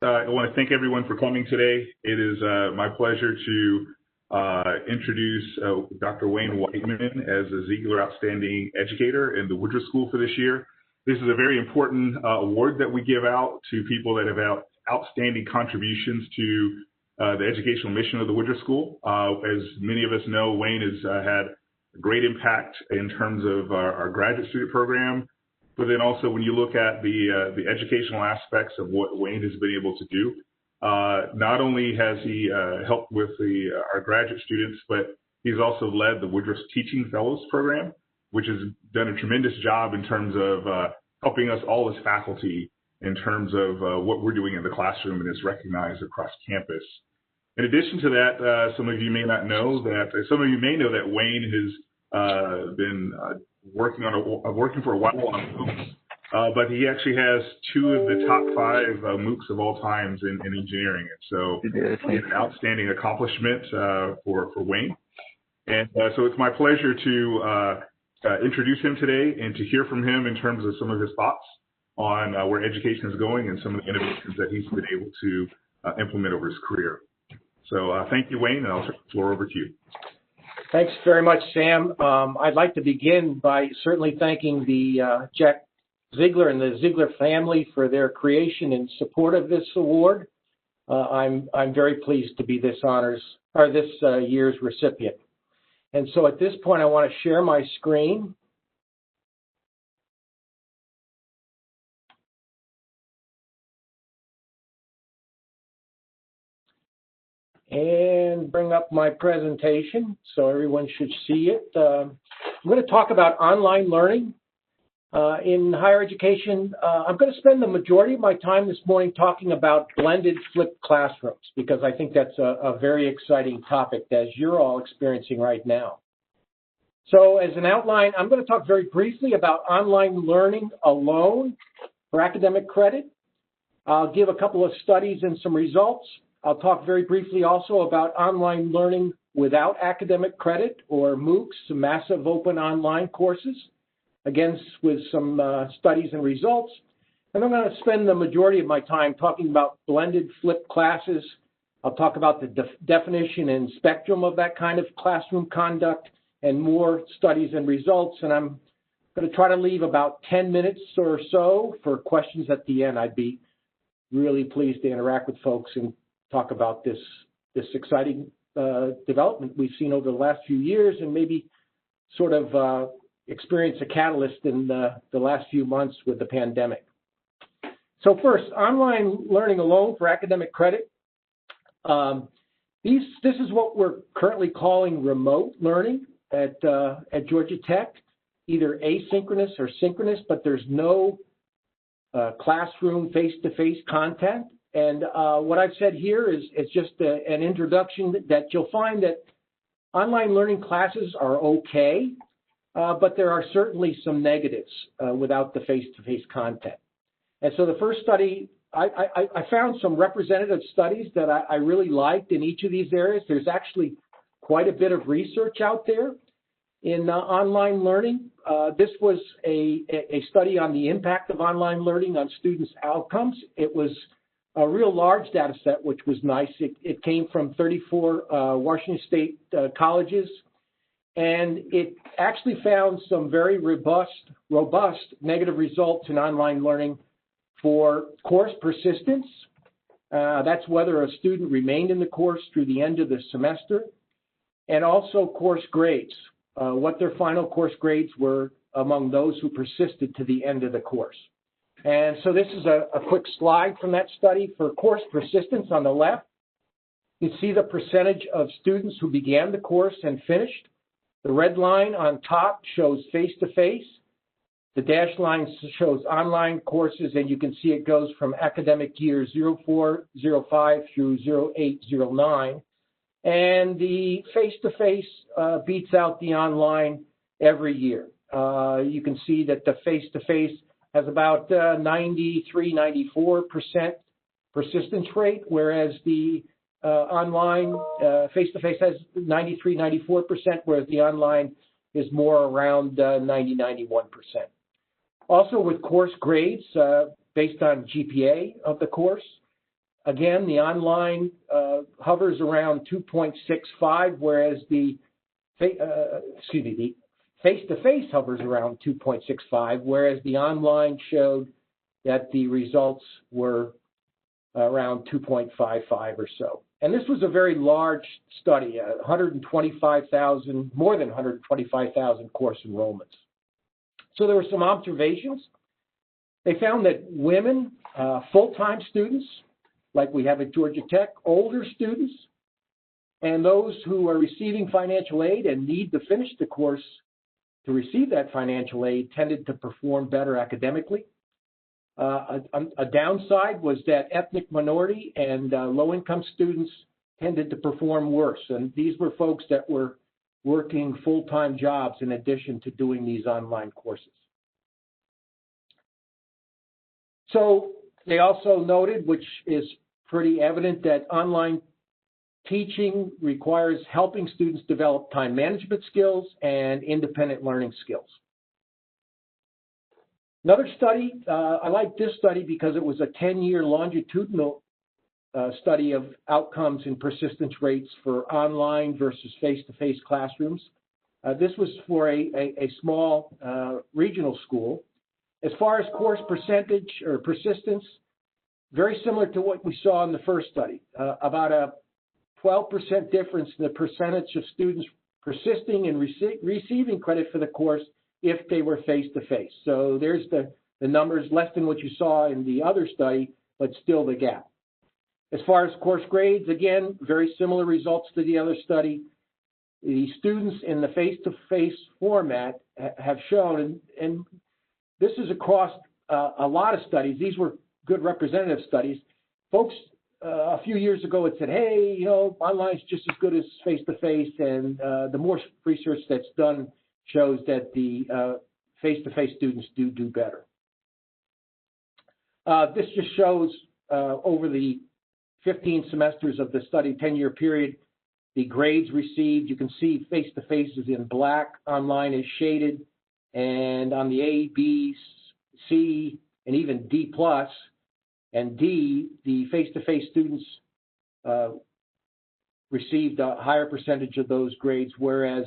I want to thank everyone for coming today. It is my pleasure to introduce Dr. Wayne Whiteman as a Zeigler Outstanding Educator in the Woodruff School for this year. This is a very important award that we give out to people that have outstanding contributions to the educational mission of the Woodruff School. As many of us know, Wayne has had a great impact in terms of our graduate student program. But then also when you look at the educational aspects of what Wayne has been able to do, not only has he helped with our graduate students, but he's also led the Woodruff Teaching Fellows Program, which has done a tremendous job in terms of helping us all as faculty in terms of what we're doing in the classroom and is recognized across campus. In addition to that, some of you may not know that, some of you may know that Wayne has been working for a while on MOOCs, but he actually has 2 of the top 5 MOOCs of all times in engineering. And so it's an outstanding accomplishment for Wayne. And so it's my pleasure to introduce him today and to hear from him in terms of some of his thoughts on where education is going and some of the innovations that he's been able to implement over his career. So thank you, Wayne, and I'll turn the floor over to you. Thanks very much, Sam. I'd like to begin by certainly thanking the Jack Zeigler and the Zeigler family for their creation and support of this award. I'm very pleased to be this year's recipient. And so at this point, I want to share my screen. And bring up my presentation so everyone should see it. I'm going to talk about online learning in higher education. I'm going to spend the majority of my time this morning talking about blended flipped classrooms because I think that's a very exciting topic as you're all experiencing right now. So as an outline, I'm going to talk very briefly about online learning alone for academic credit. I'll give a couple of studies and some results. I'll talk very briefly also about online learning without academic credit, or MOOCs, massive open online courses, again, with some studies and results. And I'm going to spend the majority of my time talking about blended flipped classes. I'll talk about the definition and spectrum of that kind of classroom conduct and more studies and results. And I'm going to try to leave about 10 minutes or so for questions at the end. I'd be really pleased to interact with folks and talk about this exciting development we've seen over the last few years and maybe sort of experience a catalyst in the last few months with the pandemic. So first, online learning alone for academic credit. This is what we're currently calling remote learning at Georgia Tech, either asynchronous or synchronous, but there's no classroom face-to-face content. And what I've said here is just an introduction that you'll find that online learning classes are okay, but there are certainly some negatives without the face-to-face content. And so the first study, I found some representative studies that I really liked in each of these areas. There's actually quite a bit of research out there in online learning. This was a study on the impact of online learning on students' outcomes. It was a real large data set, which was nice. It came from 34 Washington State colleges, and it actually found some very robust negative results in online learning for course persistence. That's whether a student remained in the course through the end of the semester, and also course grades, what their final course grades were among those who persisted to the end of the course. And so this is a quick slide from that study. For course persistence on the left, you see the percentage of students who began the course and finished. The red line on top shows face-to-face. The dashed line shows online courses, and you can see it goes from academic year 04, 05 through 08, 09. And the face-to-face beats out the online every year. You can see that the face-to-face has about 93, 94% persistence rate, whereas the online face-to-face has 93, 94%, whereas the online is more around 90, 91%. Also with course grades based on GPA of the course, Again, the online hovers around 2.65, whereas the face-to-face hovers around 2.65, whereas the online showed that the results were around 2.55 or so. And this was a very large study, more than 125,000 course enrollments. So there were some observations. They found that women, full-time students, like we have at Georgia Tech, older students, and those who are receiving financial aid and need to finish the course to receive that financial aid tended to perform better academically. A downside was that ethnic minority and low-income students tended to perform worse, and these were folks that were working full-time jobs in addition to doing these online courses. So they also noted, which is pretty evident, that online teaching requires helping students develop time management skills and independent learning skills. Another study, I like this study because it was a 10-year longitudinal study of outcomes and persistence rates for online versus face-to-face classrooms. This was for a small regional school. As far as course percentage or persistence, very similar to what we saw in the first study, about a 12% difference in the percentage of students persisting and receiving credit for the course if they were face-to-face. So there's the numbers, less than what you saw in the other study, but still the gap. As far as course grades, again, very similar results to the other study. The students in the face-to-face format have shown, and this is across a lot of studies. These were good representative studies. Folks, a few years ago had said, hey, you know, online's just as good as face-to-face, and the more research that's done shows that the face-to-face students do better. This just shows over the 15 semesters of the study, 10-year period, the grades received. You can see face-to-face is in black, online is shaded, and on the A, B, C, and even D+, and D, the face-to-face students received a higher percentage of those grades, whereas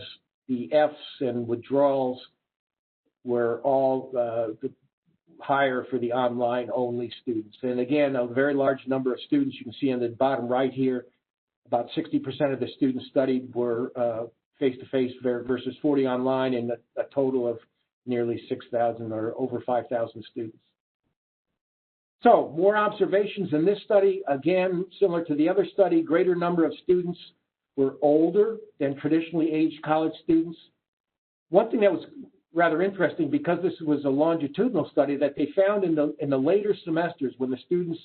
the Fs and withdrawals were all higher for the online-only students. And again, a very large number of students, you can see on the bottom right here, about 60% of the students studied were face-to-face versus 40 online, and a total of nearly 6,000 or over 5,000 students. So more observations in this study. Again, similar to the other study, greater number of students were older than traditionally aged college students. One thing that was rather interesting, because this was a longitudinal study, that they found in the later semesters when the students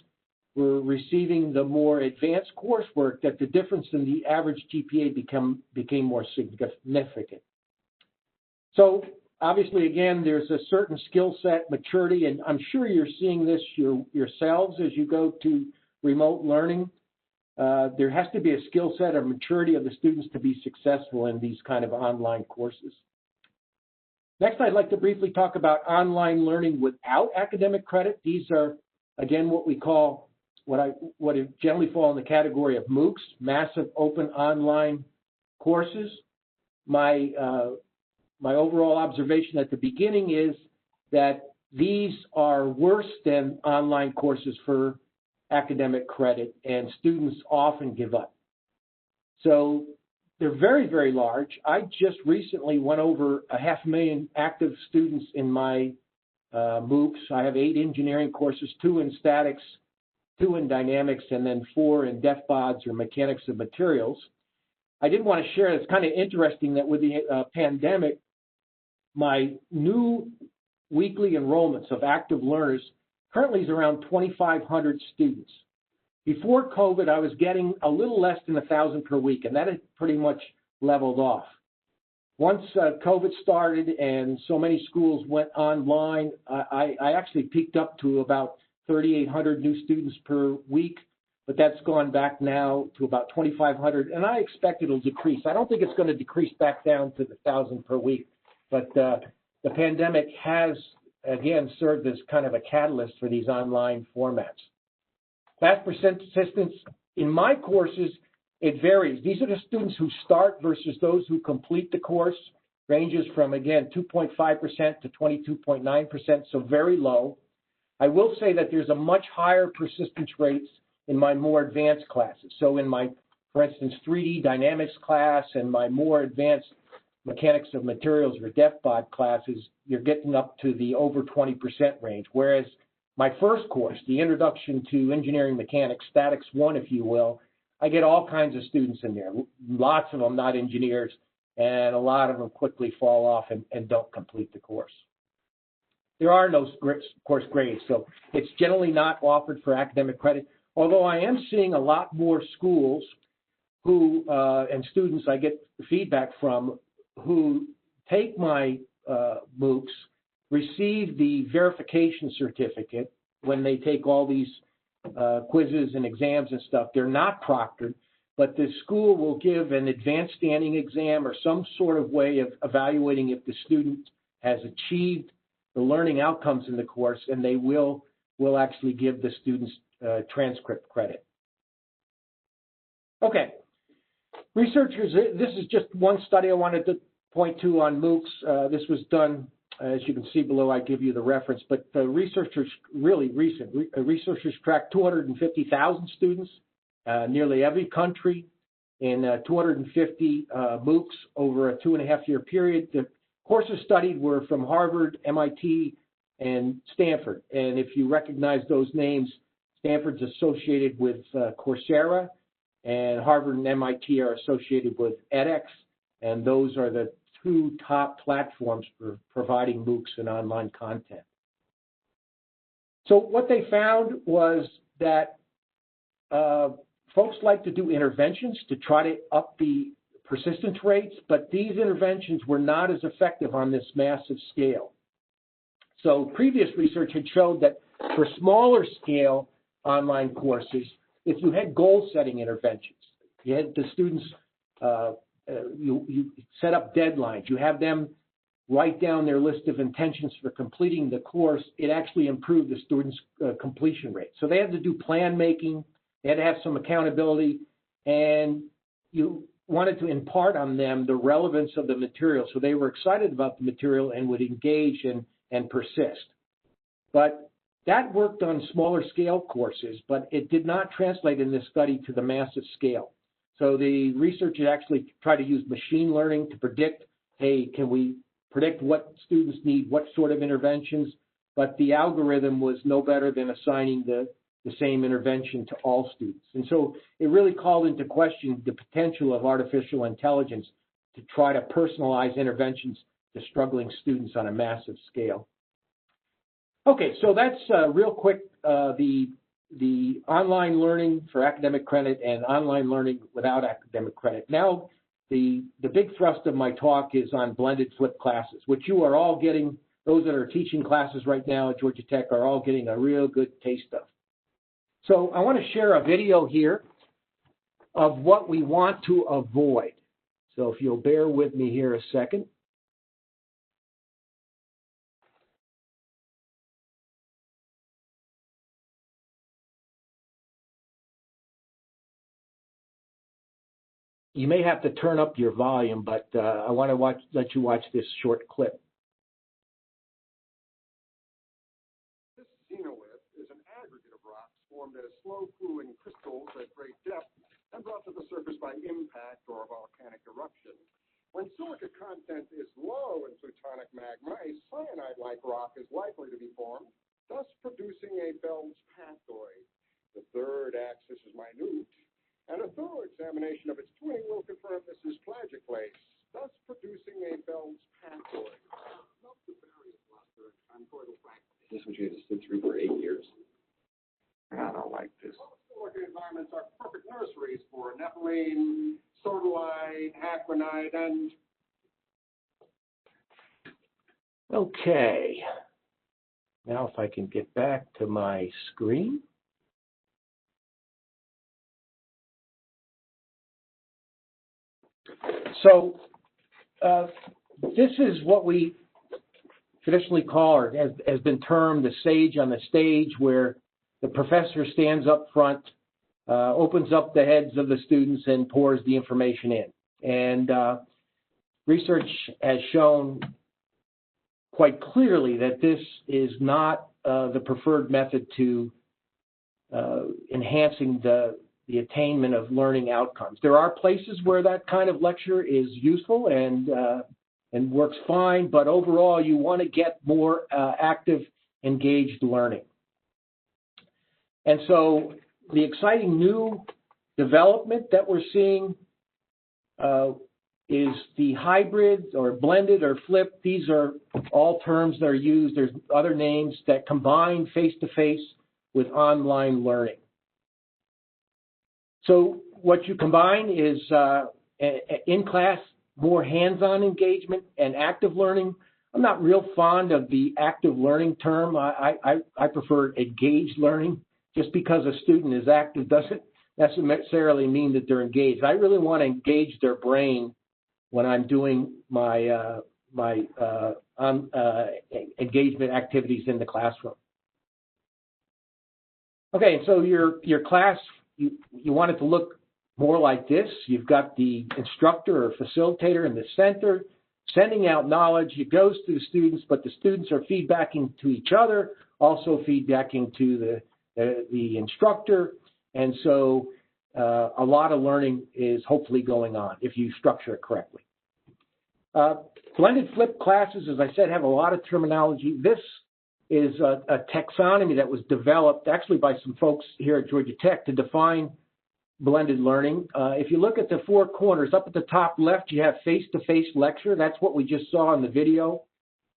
were receiving the more advanced coursework, that the difference in the average GPA became more significant. So obviously, again, there's a certain skill set, maturity, and I'm sure you're seeing this yourselves as you go to remote learning. There has to be a skill set or maturity of the students to be successful in these kind of online courses. Next, I'd like to briefly talk about online learning without academic credit. These are, again, what we call, what generally fall in the category of MOOCs, massive open online courses. My overall observation at the beginning is that these are worse than online courses for academic credit, and students often give up. So they're very, very large. I just recently went over 500,000 active students in my MOOCs. I have 8 engineering courses, 2 in statics, 2 in dynamics, and then 4 in DefBods or mechanics of materials. I did want to share, it's kind of interesting that with the pandemic, my new weekly enrollments of active learners currently is around 2,500 students. Before COVID, I was getting a little less than 1,000 per week, and that had pretty much leveled off. Once COVID started and so many schools went online, I actually peaked up to about 3,800 new students per week, but that's gone back now to about 2,500, and I expect it'll decrease. I don't think it's going to decrease back down to the 1,000 per week, but the pandemic has, again, served as kind of a catalyst for these online formats. Class persistence in my courses, it varies. These are the students who start versus those who complete the course. Ranges from, again, 2.5% to 22.9%, so very low. I will say that there's a much higher persistence rates in my more advanced classes. So in my, for instance, 3D dynamics class and my more advanced mechanics of materials or DEF-BOD classes, you're getting up to the over 20% range. Whereas my first course, the Introduction to Engineering Mechanics, Statics 1, if you will, I get all kinds of students in there. Lots of them not engineers, and a lot of them quickly fall off and don't complete the course. There are no course grades, so it's generally not offered for academic credit, although I am seeing a lot more schools who, and students I get feedback from, who take my MOOCs, receive the verification certificate when they take all these quizzes and exams and stuff. They're not proctored, but the school will give an advanced standing exam or some sort of way of evaluating if the student has achieved the learning outcomes in the course, and they will actually give the students transcript credit. Okay. Researchers, this is just one study I wanted to point to on MOOCs. This was done, as you can see below, I give you the reference, but the researchers, really recent, researchers tracked 250,000 students, nearly every country, in 250 MOOCs over a 2.5-year period. The courses studied were from Harvard, MIT, and Stanford. And if you recognize those names, Stanford's associated with Coursera, and Harvard and MIT are associated with edX, and those are the two top platforms for providing MOOCs and online content. So what they found was that folks like to do interventions to try to up the persistence rates, but these interventions were not as effective on this massive scale. So previous research had showed that for smaller scale online courses, if you had goal-setting interventions, you had the students, you set up deadlines, you have them write down their list of intentions for completing the course, it actually improved the students' completion rate. So they had to do plan making, they had to have some accountability, and you wanted to impart on them the relevance of the material. So they were excited about the material and would engage and persist. But that worked on smaller scale courses, but it did not translate in this study to the massive scale. So the researchers actually tried to use machine learning to predict, hey, can we predict what students need, what sort of interventions? But the algorithm was no better than assigning the same intervention to all students. And so it really called into question the potential of artificial intelligence to try to personalize interventions to struggling students on a massive scale. Okay, so that's real quick, the online learning for academic credit and online learning without academic credit. Now, the big thrust of my talk is on blended flipped classes, which you are all getting, those that are teaching classes right now at Georgia Tech are all getting a real good taste of. So I want to share a video here of what we want to avoid. So if you'll bear with me here a second. You may have to turn up your volume, but I want to let you watch this short clip. This xenolith is an aggregate of rocks formed as slow-cooling crystals at great depth and brought to the surface by impact or volcanic eruption. When silica content is low in plutonic magma, a cyanide-like rock is likely to be formed, thus producing a Feld's pathoid. The third axis is minute, and a thorough examination of its twinning will confirm this is plagioclase, thus producing a Feld's pathoid. Is this what you had to sit through for 8 years? I don't like this. Silica environments are perfect nurseries for nepheline, sodalite, acronite, and... Okay. Now if I can get back to my screen. So this is what we traditionally call, or has been termed, the sage on the stage, where the professor stands up front, opens up the heads of the students and pours the information in. And research has shown quite clearly that this is not the preferred method to enhancing the attainment of learning outcomes. There are places where that kind of lecture is useful and works fine, but overall you want to get more active, engaged learning. And so the exciting new development that we're seeing is the hybrid or blended or flipped. These are all terms that are used. There's other names that combine face-to-face with online learning. So what you combine is in-class, more hands-on engagement and active learning. I'm not real fond of the active learning term. I prefer engaged learning. Just because a student is active doesn't necessarily mean that they're engaged. I really want to engage their brain when I'm doing my engagement activities in the classroom. Okay, so your class, you want it to look more like this. You've got the instructor or facilitator in the center, sending out knowledge. It goes to the students, but the students are feedbacking to each other, also feedbacking to the instructor. And so a lot of learning is hopefully going on if you structure it correctly. Blended flipped classes, as I said, have a lot of terminology. This is a taxonomy that was developed actually by some folks here at Georgia Tech to define blended learning. If you look at the four corners, up at the top left, you have face-to-face lecture. That's what we just saw in the video.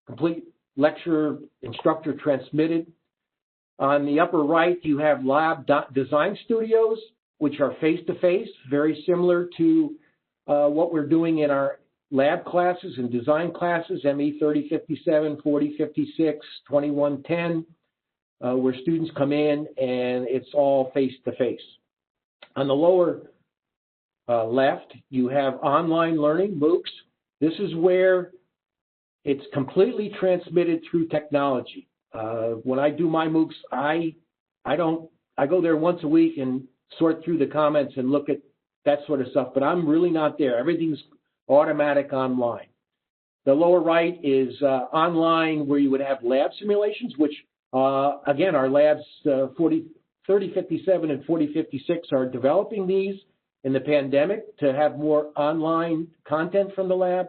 Complete lecture, instructor transmitted. On the upper right, you have lab design studios, which are face-to-face, very similar to what we're doing in our lab classes and design classes, ME 3057, 4056, 2110, where students come in and it's all face-to-face. On the lower left, you have online learning, MOOCs. This is where it's completely transmitted through technology. When I do my MOOCs, I go there once a week and sort through the comments and look at that sort of stuff, but I'm really not there. Everything's automatic online. The lower right is online where you would have lab simulations, which again, our labs 3057 and 4056 are developing these in the pandemic to have more online content from the lab.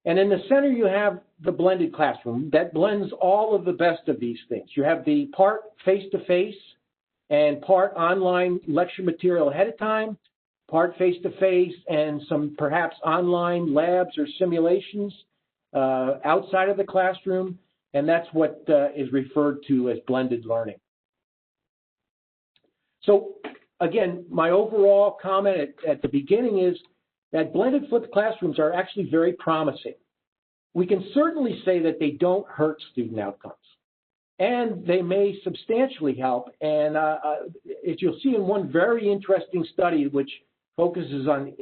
And in the center, you have the blended classroom that blends all of the best of these things. You have the part face-to-face and part online lecture material ahead of time, part face-to-face and some perhaps online labs or simulations outside of the classroom. And that's what is referred to as blended learning. So again, my overall comment at the beginning is that blended flipped classrooms are actually very promising. We can certainly say that they don't hurt student outcomes, and they may substantially help. And as you'll see in one very interesting study, which focuses on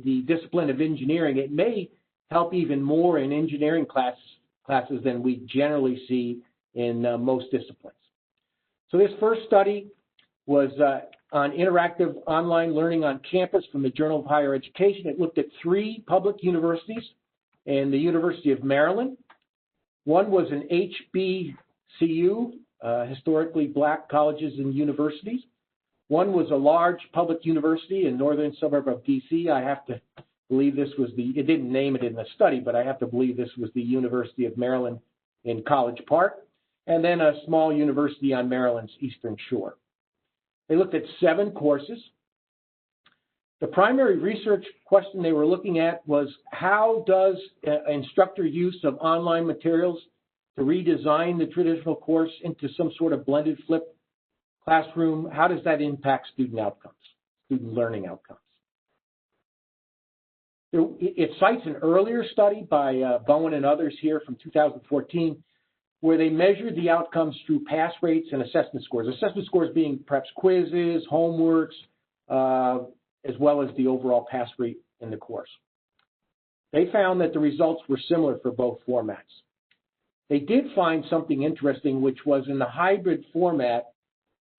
the discipline of engineering, it may help even more in engineering classes than we generally see in most disciplines. So this first study was on interactive online learning on campus from the Journal of Higher Education. It looked at 3 public universities and the University of Maryland. One was an HBCU, historically black colleges and universities. One was a large public university in northern suburb of DC. I have to believe this was it didn't name it in the study, but I have to believe this was the University of Maryland in College Park. And then a small university on Maryland's Eastern Shore. They looked at 7 courses. The primary research question they were looking at was how does instructor use of online materials to redesign the traditional course into some sort of blended flip classroom, how does that impact student outcomes, student learning outcomes? It cites an earlier study by Bowen and others here from 2014 where they measured the outcomes through pass rates and assessment scores. Assessment scores being perhaps quizzes, homeworks, as well as the overall pass rate in the course. They found that the results were similar for both formats. They did find something interesting, which was in the hybrid format,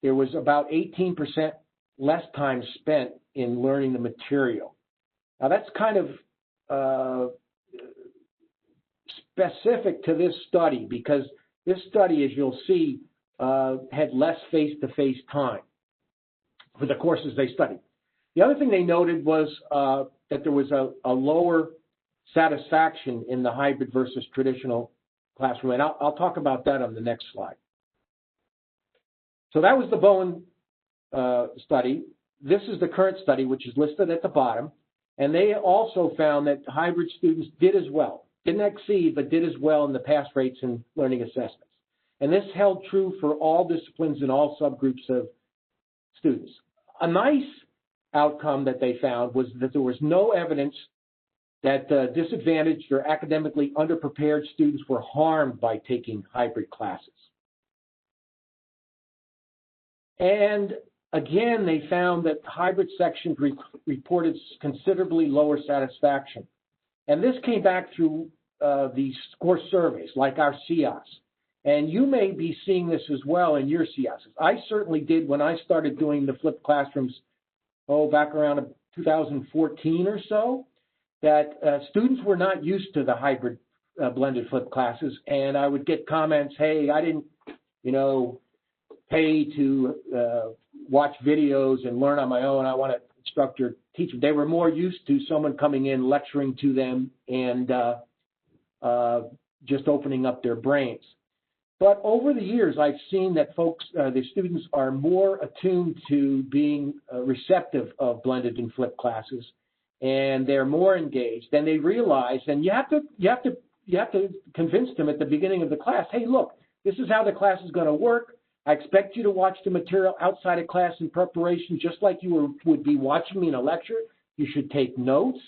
there was about 18% less time spent in learning the material. Now that's kind of specific to this study, because this study, as you'll see, had less face-to-face time for the courses they studied. The other thing they noted was that there was a lower satisfaction in the hybrid versus traditional classroom, and I'll talk about that on the next slide. So that was the Bowen study. This is the current study, which is listed at the bottom, and they also found that hybrid students did as well. Didn't exceed, but did as well in the pass rates and learning assessments. And this held true for all disciplines and all subgroups of students. A nice outcome that they found was that there was no evidence that disadvantaged or academically underprepared students were harmed by taking hybrid classes. And again, they found that hybrid sections reported considerably lower satisfaction. And this came back through these course surveys, like our CIAS. And you may be seeing this as well in your CIAS. I certainly did when I started doing the flipped classrooms, back around 2014 or so, that students were not used to the hybrid blended flipped classes. And I would get comments, hey, I didn't, pay to watch videos and learn on my own. I want an instructor teach them. They were more used to someone coming in, lecturing to them, and just opening up their brains. But over the years, I've seen that the students are more attuned to being receptive of blended and flipped classes, and they're more engaged. And they realize, and you have to convince them at the beginning of the class, hey, look, this is how the class is going to work. I expect you to watch the material outside of class in preparation, just like you would be watching me in a lecture. You should take notes.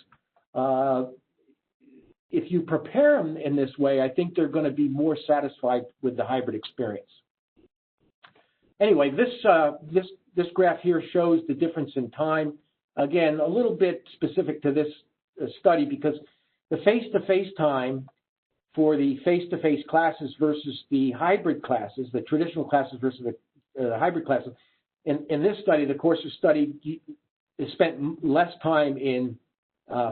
If you prepare them in this way, I think they're going to be more satisfied with the hybrid experience. Anyway, this graph here shows the difference in time. Again, a little bit specific to this study, because the face-to-face time for the face-to-face classes versus the hybrid classes, the traditional classes versus the hybrid classes, in this study, the courses studied spent less time in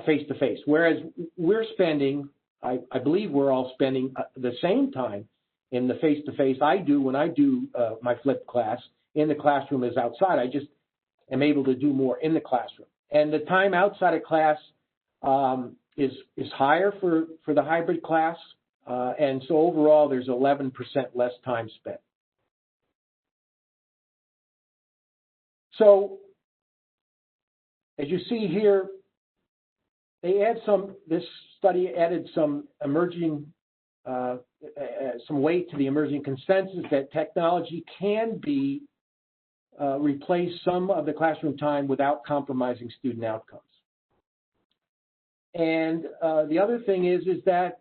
face-to-face, whereas we're spending, I believe we're all spending the same time in the face-to-face I do when I do my flipped class in the classroom as outside. I just am able to do more in the classroom. And the time outside of class is higher for the hybrid class, and so overall there's 11% less time spent. So as you see here, this study added some emerging, some weight to the emerging consensus that technology can replace some of the classroom time without compromising student outcomes. And the other thing is that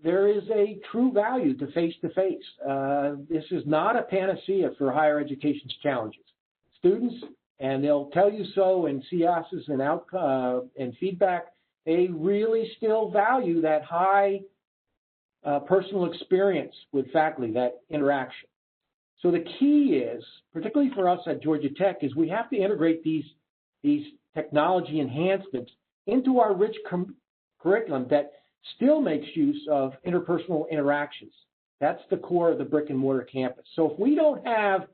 there is a true value to face-to-face. This is not a panacea for higher education's challenges. Students, and they'll tell you so in CIASs and feedback, they really still value that high personal experience with faculty, that interaction. So the key is, particularly for us at Georgia Tech, is we have to integrate these technology enhancements into our rich curriculum that still makes use of interpersonal interactions. That's the core of the brick and mortar campus. So if we don't have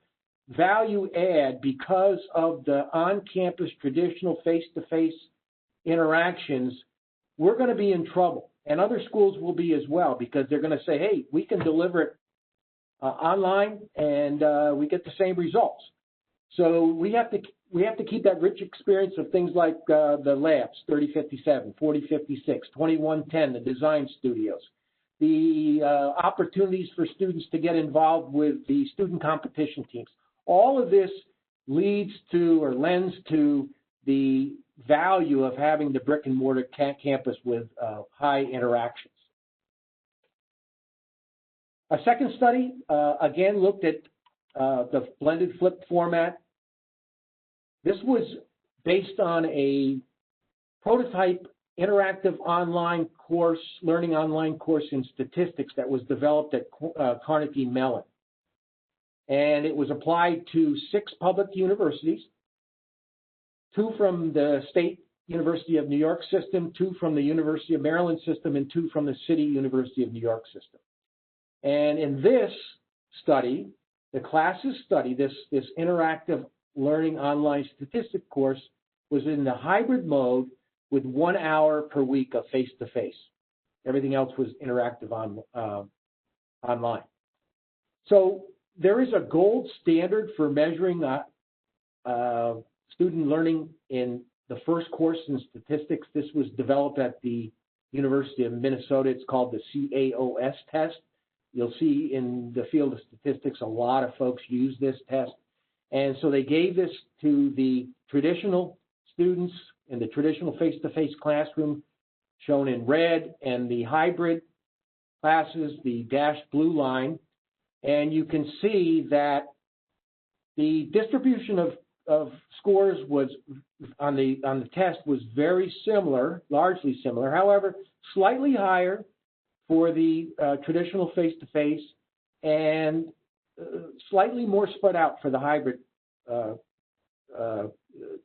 value add because of the on-campus traditional face-to-face interactions, we're going to be in trouble. And other schools will be as well, because they're going to say, hey, we can deliver it online and we get the same results. So we have to keep that rich experience of things like the labs, 3057, 4056, 2110, the design studios, the opportunities for students to get involved with the student competition teams. All of this leads to or lends to the value of having the brick and mortar campus with high interactions. A second study, again, looked at the blended flipped format. This was based on a prototype interactive online course, learning online course in statistics that was developed at Carnegie Mellon. and it was applied to 6 public universities, 2 from the State University of New York system, 2 from the University of Maryland system, and 2 from the City University of New York system. And in this study, the classes study, this interactive learning online statistics course was in the hybrid mode with 1 hour per week of face-to-face. Everything else was interactive online. So there is a gold standard for measuring student learning in the first course in statistics. This was developed at the University of Minnesota. It's called the CAOS test. You'll see in the field of statistics, a lot of folks use this test. And so they gave this to the traditional students in the traditional face-to-face classroom, shown in red, and the hybrid classes, the dashed blue line. And you can see that the distribution of scores was on the test was very similar, largely similar. However, slightly higher for the traditional face-to-face and slightly more spread out for the hybrid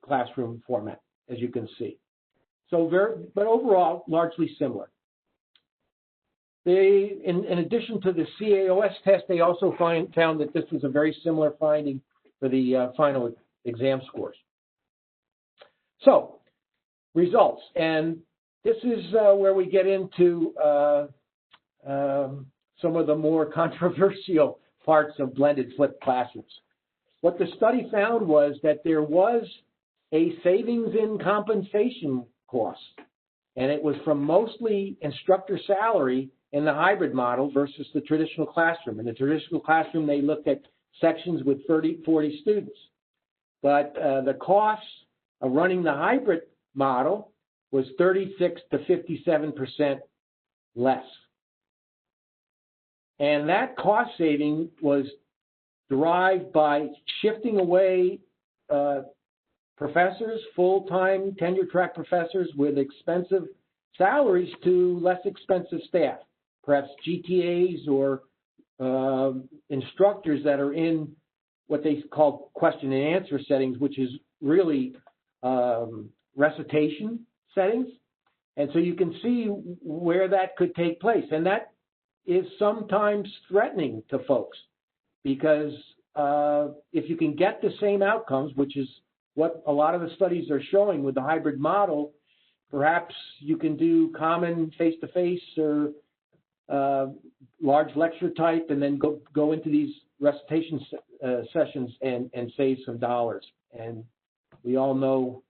classroom format, as you can see. So but overall, largely similar. They, in addition to the CAOS test, they also found that this was a very similar finding for the final exam scores. So, results, and this is where we get into some of the more controversial parts of blended flipped classrooms. What the study found was that there was a savings in compensation costs, and it was from mostly instructor salary in the hybrid model versus the traditional classroom. In the traditional classroom, they looked at sections with 40 students. But the costs of running the hybrid model was 36 to 57% less. And that cost saving was derived by shifting away professors, full-time tenure-track professors with expensive salaries to less expensive staff, perhaps GTAs or instructors that are in what they call question and answer settings, which is really recitation settings. And so you can see where that could take place. And that is sometimes threatening to folks because if you can get the same outcomes, which is what a lot of the studies are showing with the hybrid model, perhaps you can do common face-to-face or large lecture type and then go into these recitation sessions and save some dollars. And we all know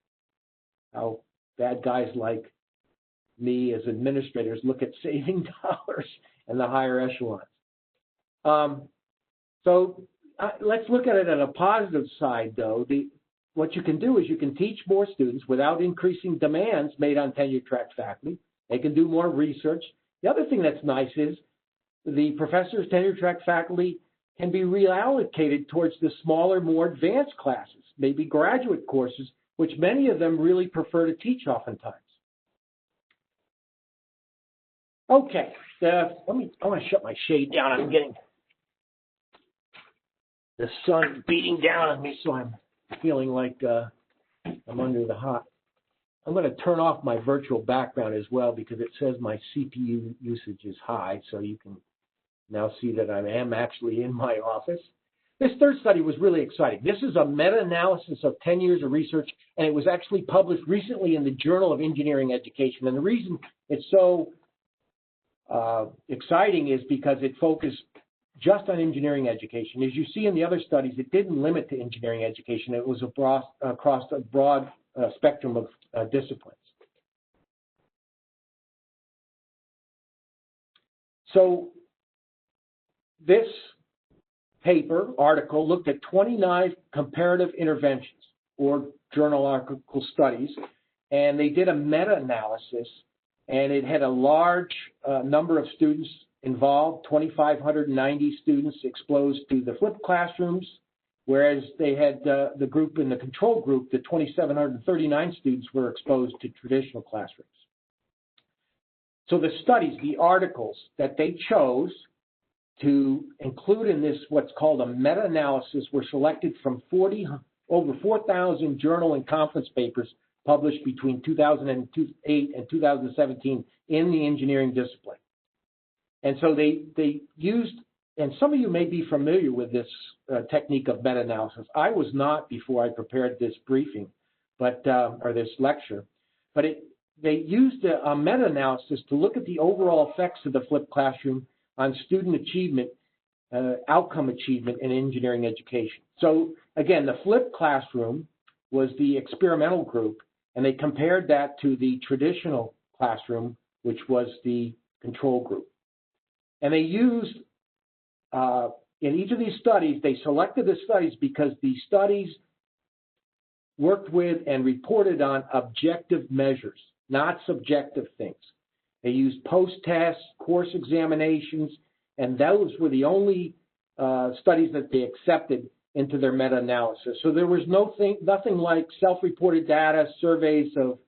how bad guys like me as administrators look at saving dollars and the higher echelons. So let's look at it at a positive side, though. What you can do is you can teach more students without increasing demands made on tenure-track faculty. They can do more research. The other thing that's nice is the professors, tenure-track faculty can be reallocated towards the smaller, more advanced classes, maybe graduate courses, which many of them really prefer to teach oftentimes. Okay, I want to shut my shade down. I'm getting the sun beating down on me, so I'm feeling like I'm under the hot. I'm going to turn off my virtual background as well because it says my CPU usage is high, so you can now see that I am actually in my office. This third study was really exciting. This is a meta-analysis of 10 years of research, and it was actually published recently in the Journal of Engineering Education. And the reason it's so exciting is because it focused just on engineering education. As you see in the other studies, it didn't limit to engineering education. It was across a broad spectrum of disciplines. So this article looked at 29 comparative interventions or journal article studies, and they did a meta-analysis, and it had a large number of students involved, 2,590 students exposed to the flipped classrooms, whereas they had the group in the control group, the 2,739 students were exposed to traditional classrooms. So the studies, the articles that they chose to include in this what's called a meta-analysis were selected from over 4,000 journal and conference papers published between 2008 and 2017 in the engineering discipline. And so they used, and some of you may be familiar with this technique of meta-analysis. I was not before I prepared this briefing, or this lecture, but they used a meta-analysis to look at the overall effects of the flipped classroom on student achievement, outcome achievement in engineering education. So again, the flipped classroom was the experimental group, and they compared that to the traditional classroom, which was the control group. And they used, in each of these studies, they selected the studies because the studies worked with and reported on objective measures, not subjective things. They used post-tests, course examinations, and those were the only studies that they accepted into their meta-analysis. So there was nothing like self-reported data, surveys of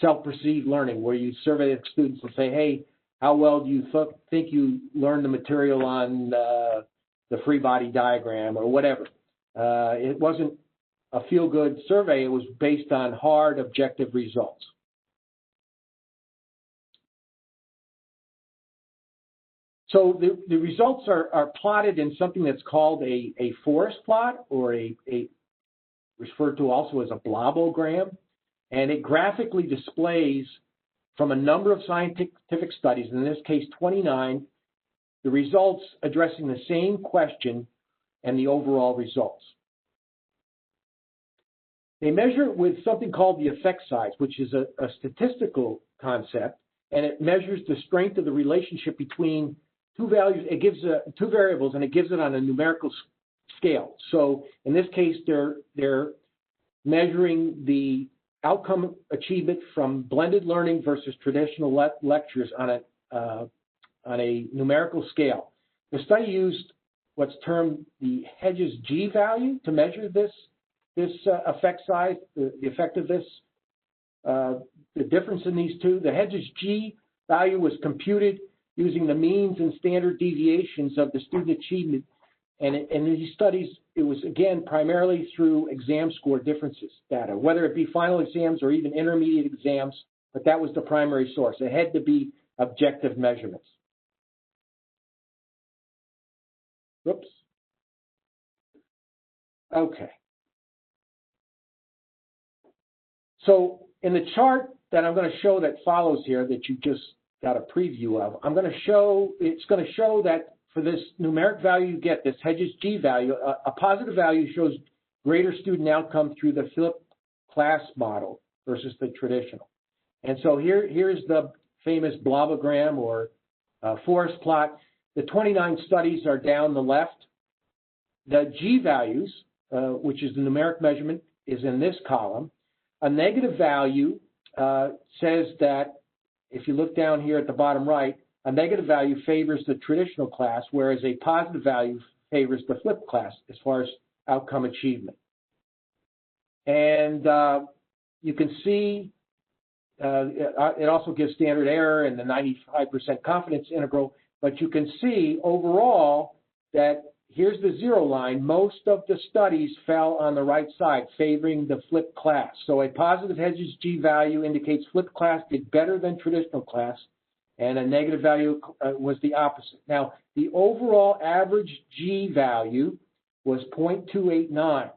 self-perceived learning, where you survey the students and say, hey, how well do you think you learned the material on the free body diagram or whatever. It wasn't a feel-good survey. It was based on hard, objective results. So the results are plotted in something that's called a forest plot, or a referred to also as a blobogram, and it graphically displays from a number of scientific studies, in this case 29, the results addressing the same question and the overall results. They measure it with something called the effect size, which is a statistical concept, and it measures the strength of the relationship between two values. It gives two variables, and it gives it on a numerical scale. So in this case, they're measuring the outcome achievement from blended learning versus traditional lectures on a numerical scale. The study used what's termed the Hedges G value to measure this effect size, the effect of this, the difference in these two. The Hedges G value was computed using the means and standard deviations of the student achievement. And in these studies, it was, again, primarily through exam score differences data, whether it be final exams or even intermediate exams, but that was the primary source. It had to be objective measurements. Whoops. Okay. So in the chart that I'm going to show that follows here, that you just got a preview of, it's going to show that for this numeric value you get, this Hedges G value, a positive value shows greater student outcome through the flipped class model versus the traditional. And so here's the famous blobogram or forest plot. The 29 studies are down the left. The G values, which is the numeric measurement, is in this column. A negative value says that, if you look down here at the bottom right, a negative value favors the traditional class, whereas a positive value favors the flipped class as far as outcome achievement. And you can see it also gives standard error and the 95% confidence interval, but you can see overall that here's the zero line. Most of the studies fell on the right side, favoring the flipped class. So a positive Hedges G value indicates flipped class did better than traditional class, and a negative value was the opposite. Now, the overall average G value was 0.289.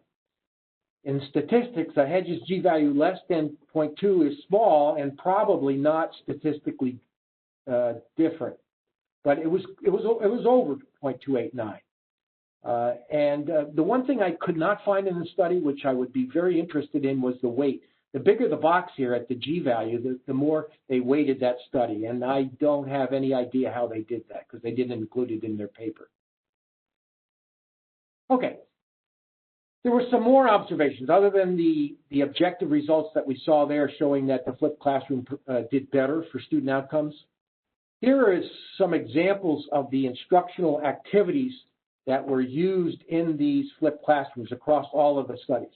In statistics, a Hedges G value less than 0.2 is small and probably not statistically different, but it was over 0.289. And the one thing I could not find in the study, which I would be very interested in, was the weight. The bigger the box here at the G value, the more they weighted that study. And I don't have any idea how they did that because they didn't include it in their paper. Okay. There were some more observations other than the objective results that we saw there showing that the flipped classroom did better for student outcomes. Here are some examples of the instructional activities that were used in these flipped classrooms across all of the studies.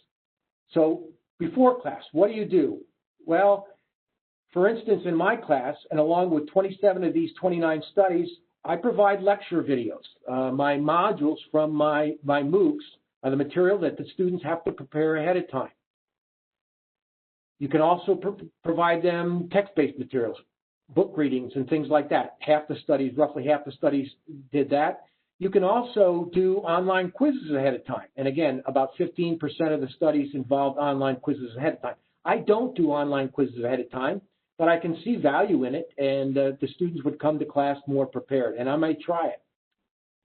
So before class, what do? Well, for instance, in my class, and along with 27 of these 29 studies, I provide lecture videos. My modules from my MOOCs are the material that the students have to prepare ahead of time. You can also provide them text-based materials, book readings and things like that. Roughly half the studies did that. You can also do online quizzes ahead of time. And again, about 15% of the studies involved online quizzes ahead of time. I don't do online quizzes ahead of time, but I can see value in it, and the students would come to class more prepared, and I might try it.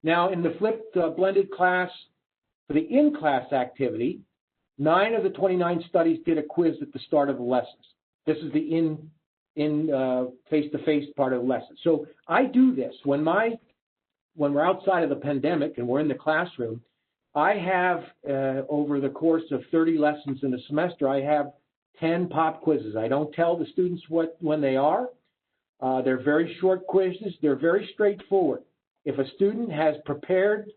Now, in the flipped blended class, for the in-class activity, 9 of the 29 studies did a quiz at the start of the lessons. This is the in face-to-face part of the lesson. So I do this. When we're outside of the pandemic and we're in the classroom, I have, over the course of 30 lessons in a semester, I have 10 pop quizzes. I don't tell the students when they are. They're very short quizzes. They're very straightforward. If a student has prepared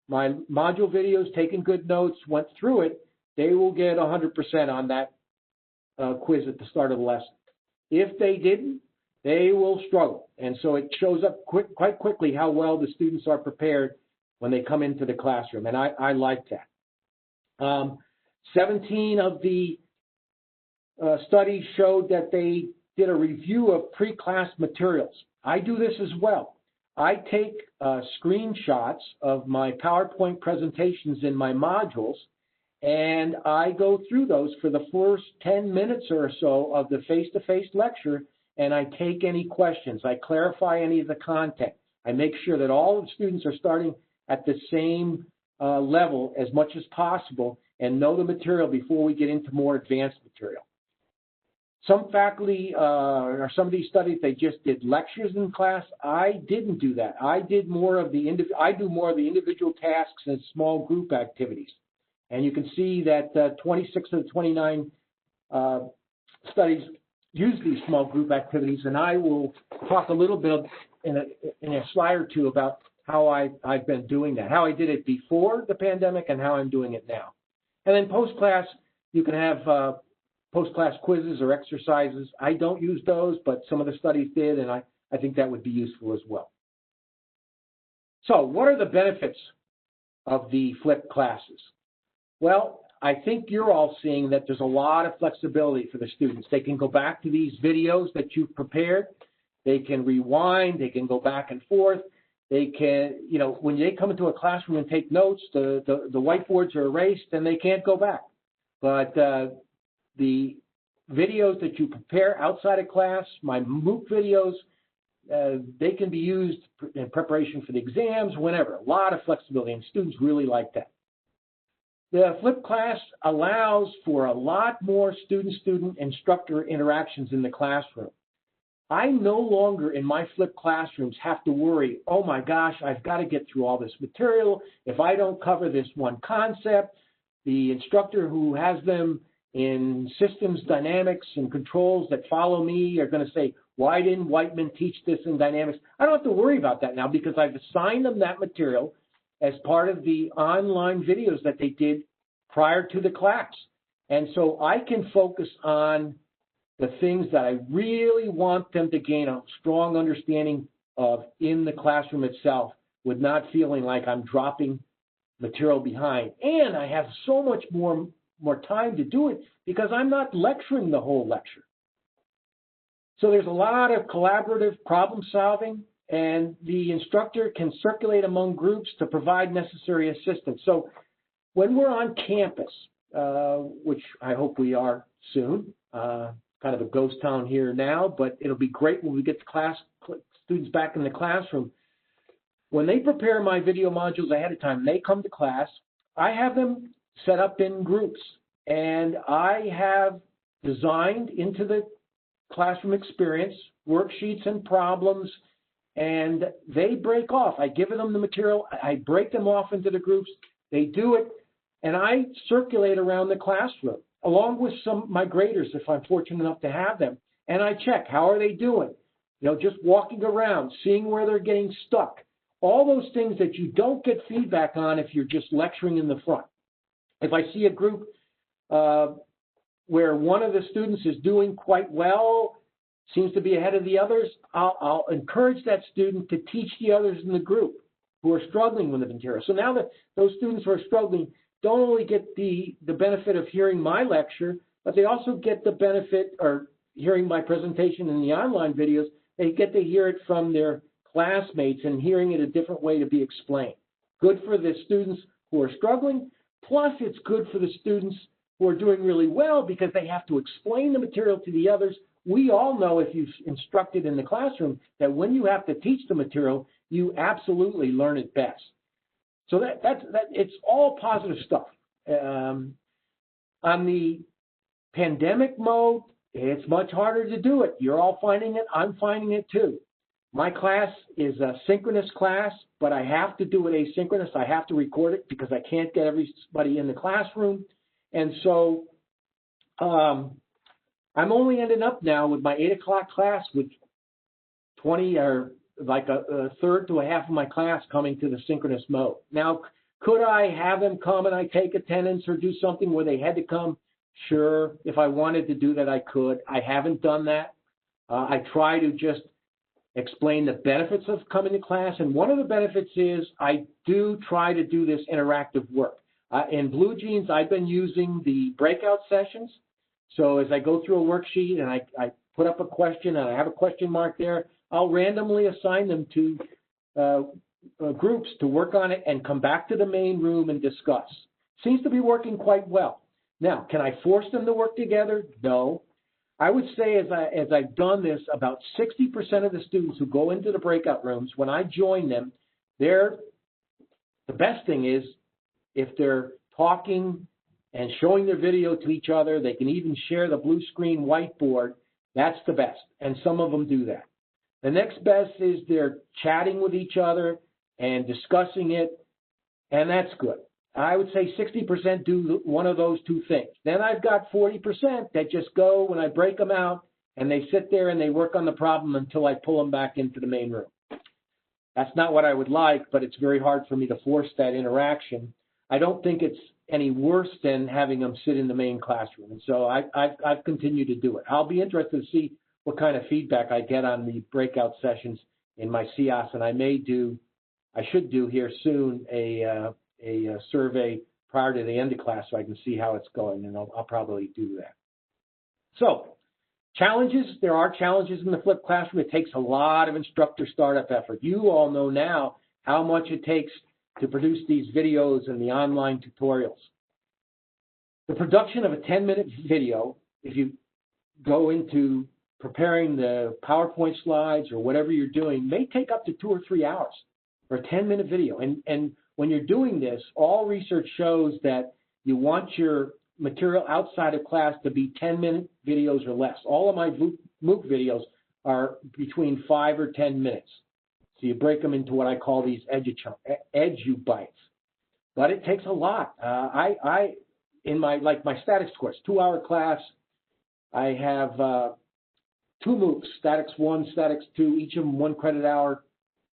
my module videos, taken good notes, went through it, they will get 100% on that quiz at the start of the lesson. If they didn't, they will struggle. And so it shows up quite quickly how well the students are prepared when they come into the classroom. And I like that. 17 of the studies showed that they did a review of pre-class materials. I do this as well. I take screenshots of my PowerPoint presentations in my modules, and I go through those for the first 10 minutes or so of the face-to-face lecture, and I take any questions. I clarify any of the content. I make sure that all of the students are starting at the same level as much as possible and know the material before we get into more advanced material. Some faculty or some of these studies, they just did lectures in class. I didn't do that. I do more of the individual tasks and small group activities. And you can see that 26 of the 29 studies use these small group activities, and I will talk a little bit in a slide or two about how I've been doing that, how I did it before the pandemic and how I'm doing it now. And then post-class, you can have post-class quizzes or exercises. I don't use those, but some of the studies did, and I think that would be useful as well. So what are the benefits of the flipped classes? Well, I think you're all seeing that there's a lot of flexibility for the students. They can go back to these videos that you've prepared. They can rewind. They can go back and forth. They can, when they come into a classroom and take notes, the whiteboards are erased and they can't go back. But the videos that you prepare outside of class, my MOOC videos, they can be used in preparation for the exams, whenever. A lot of flexibility, and students really like that. The flipped class allows for a lot more student-student instructor interactions in the classroom. I no longer in my flipped classrooms have to worry, oh my gosh, I've got to get through all this material. If I don't cover this one concept, the instructor who has them in systems, dynamics, and controls that follow me are going to say, why didn't Whiteman teach this in dynamics? I don't have to worry about that now because I've assigned them that material as part of the online videos that they did prior to the class. And so I can focus on the things that I really want them to gain a strong understanding of in the classroom itself with not feeling like I'm dropping material behind. And I have so much more time to do it because I'm not lecturing the whole lecture. So there's a lot of collaborative problem solving, and the instructor can circulate among groups to provide necessary assistance. So when we're on campus, which I hope we are soon, kind of a ghost town here now, but it'll be great when we get the students back in the classroom. When they prepare my video modules ahead of time, they come to class, I have them set up in groups, and I have designed into the classroom experience worksheets and problems, and they break off. I give them the material, I break them off into the groups, they do it, and I circulate around the classroom along with some of my graders if I'm fortunate enough to have them, and I check how are they doing, just walking around, seeing where they're getting stuck, all those things that you don't get feedback on if you're just lecturing in the front. If I see a group where one of the students is doing quite well, seems to be ahead of the others, I'll encourage that student to teach the others in the group who are struggling with the material. So now that those students who are struggling don't only get the benefit of hearing my lecture, but they also get the benefit or hearing my presentation in the online videos. They get to hear it from their classmates and hearing it a different way to be explained. Good for the students who are struggling, plus it's good for the students who are doing really well because they have to explain the material to the others. We all know, if you've instructed in the classroom, that when you have to teach the material, you absolutely learn it best. So that it's all positive stuff. On the pandemic mode, it's much harder to do it. You're all finding it. I'm finding it too. My class is a synchronous class, but I have to do it asynchronous. I have to record it because I can't get everybody in the classroom. And so I'm only ending up now with my 8 o'clock class with 20 or like a third to a half of my class coming to the synchronous mode. Now, could I have them come and I take attendance or do something where they had to come? Sure. If I wanted to do that, I could. I haven't done that. I try to just explain the benefits of coming to class. And one of the benefits is I do try to do this interactive work. In Blue Jeans, I've been using the breakout sessions. So as I go through a worksheet and I put up a question and I have a question mark there, I'll randomly assign them to groups to work on it and come back to the main room and discuss. Seems to be working quite well. Now, can I force them to work together? No. I would say as I've done this, about 60% of the students who go into the breakout rooms, when I join them, the best thing is if they're talking and showing their video to each other, they can even share the blue screen whiteboard. That's the best, and some of them do that. The next best is they're chatting with each other and discussing it, and that's good. I would say 60% do one of those two things. Then I've got 40% that just go when I break them out, and they sit there and they work on the problem until I pull them back into the main room. That's not what I would like, but it's very hard for me to force that interaction. I don't think it's any worse than having them sit in the main classroom. And so I've continued to do it. I'll be interested to see what kind of feedback I get on the breakout sessions in my CIAS, and I should do here soon a survey prior to the end of class so I can see how it's going, and I'll probably do that. So, challenges. There are challenges in the flipped classroom. It takes a lot of instructor startup effort. You all know now how much it takes to produce these videos and the online tutorials. The production of a 10-minute video, if you go into preparing the PowerPoint slides or whatever you're doing, may take up to 2 or 3 hours for a 10-minute video. And when you're doing this, all research shows that you want your material outside of class to be 10-minute videos or less. All of my MOOC videos are between 5 or 10 minutes. So you break them into what I call these edu bites. But it takes a lot. In my statics course, 2-hour class, I have 2 MOOCs, Statics 1, Statics 2, each of them 1 credit hour.